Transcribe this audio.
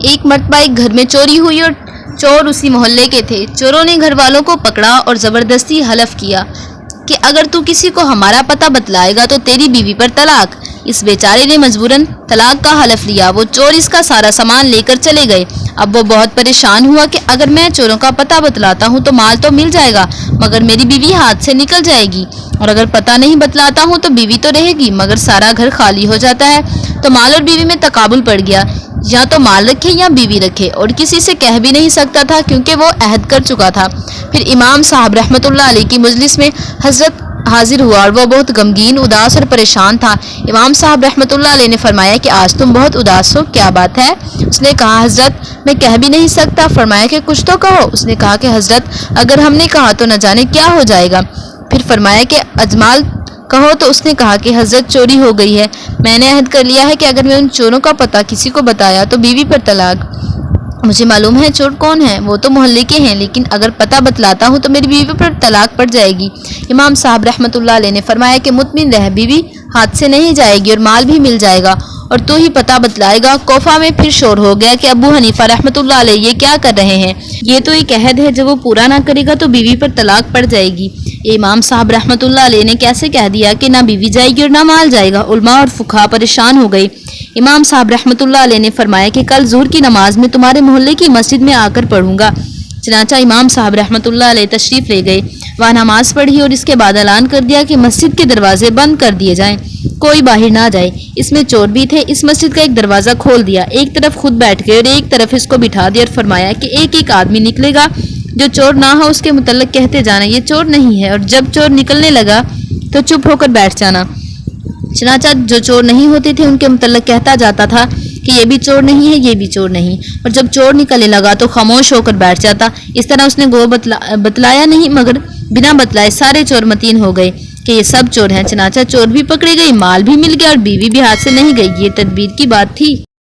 ایک مرتبہ ایک گھر میں چوری ہوئی اور چور اسی محلے کے تھے۔ چوروں نے گھر والوں کو پکڑا اور زبردستی حلف کیا کہ اگر تو کسی کو ہمارا پتہ بتلائے گا تو تیری بیوی پر طلاق۔ اس بیچارے نے مجبوراً طلاق کا حلف لیا۔ وہ چور اس کا سارا سامان لے کر چلے گئے۔ اب وہ بہت پریشان ہوا کہ اگر میں چوروں کا پتہ بتلاتا ہوں تو مال تو مل جائے گا مگر میری بیوی ہاتھ سے نکل جائے گی، اور اگر پتہ نہیں بتلاتا ہوں تو بیوی تو رہے گی مگر سارا گھر خالی ہو جاتا ہے۔ تو مال اور بیوی میں تقابل پڑ گیا، یا تو مال رکھے یا بیوی رکھے، اور کسی سے کہہ بھی نہیں سکتا تھا کیونکہ وہ عہد کر چکا تھا۔ پھر امام صاحب رحمۃ اللہ علیہ کی مجلس میں حضرت حاضر ہوا اور وہ بہت غمگین، اداس اور پریشان تھا۔ امام صاحب رحمۃ اللہ علیہ نے فرمایا کہ آج تم بہت اداس ہو، کیا بات ہے؟ اس نے کہا حضرت میں کہہ بھی نہیں سکتا۔ فرمایا کہ کچھ تو کہو۔ اس نے کہا کہ حضرت اگر ہم نے کہا تو نہ جانے کیا ہو جائے گا۔ پھر فرمایا کہ اجمال کہو۔ تو اس نے کہا کہ حضرت چوری ہو گئی ہے، میں نے عہد کر لیا ہے کہ اگر میں ان چوروں کا پتہ کسی کو بتایا تو بیوی پر طلاق۔ مجھے معلوم ہے چور کون ہیں، وہ تو محلے کے ہیں، لیکن اگر پتہ بتلاتا ہوں تو میری بیوی پر طلاق پڑ جائے گی۔ امام صاحب رحمۃ اللہ علیہ نے فرمایا کہ مطمئن رہ، بیوی ہاتھ سے نہیں جائے گی اور مال بھی مل جائے گا، اور تو ہی پتہ بتلائے گا۔ کوفہ میں پھر شور ہو گیا کہ ابو حنیفہ رحمۃ اللہ علیہ یہ کیا کر رہے ہیں، یہ تو ایک عہد ہے، جب وہ پورا نہ کرے گا تو بیوی پر طلاق پڑ جائے گی۔ امام صاحب رحمۃ اللہ علیہ نے کیسے کہہ دیا کہ نہ بیوی جائے گی اور نہ مال جائے گا؟ علماء اور فقہا پریشان ہو گئے۔ امام صاحب رحمۃ اللہ علیہ نے فرمایا کہ کل ظہر کی نماز میں تمہارے محلے کی مسجد میں آ کر پڑھوں گا۔ چنانچہ امام صاحب رحمۃ اللہ علیہ تشریف لے گئے، وہاں نماز پڑھی اور اس کے بعد اعلان کر دیا کہ مسجد کے دروازے بند کر دیے جائیں، کوئی باہر نہ جائے۔ اس میں چور بھی تھے۔ اس مسجد کا ایک دروازہ کھول دیا، ایک طرف خود بیٹھ گئے اور ایک طرف اس کو بٹھا دیا، اور فرمایا کہ ایک ایک آدمی نکلے گا، جو چور نہ ہو اس کے متعلق کہتے جانا یہ چور نہیں ہے، اور جب چور نکلنے لگا تو چپ ہو کر بیٹھ جانا۔ چنانچہ جو چور نہیں ہوتے تھے ان کے متعلق کہتا جاتا تھا کہ یہ بھی چور نہیں ہے، یہ بھی چور نہیں، اور جب چور نکلنے لگا تو خاموش ہو کر بیٹھ جاتا۔ اس طرح اس نے گو بتلایا نہیں مگر بنا بتلائے سارے چور متین ہو گئے کہ یہ سب چور ہیں۔ چنانچہ چور بھی پکڑے گئے، مال بھی مل گیا اور بیوی بھی ہاتھ سے نہیں گئی۔ یہ تدبیر کی بات تھی۔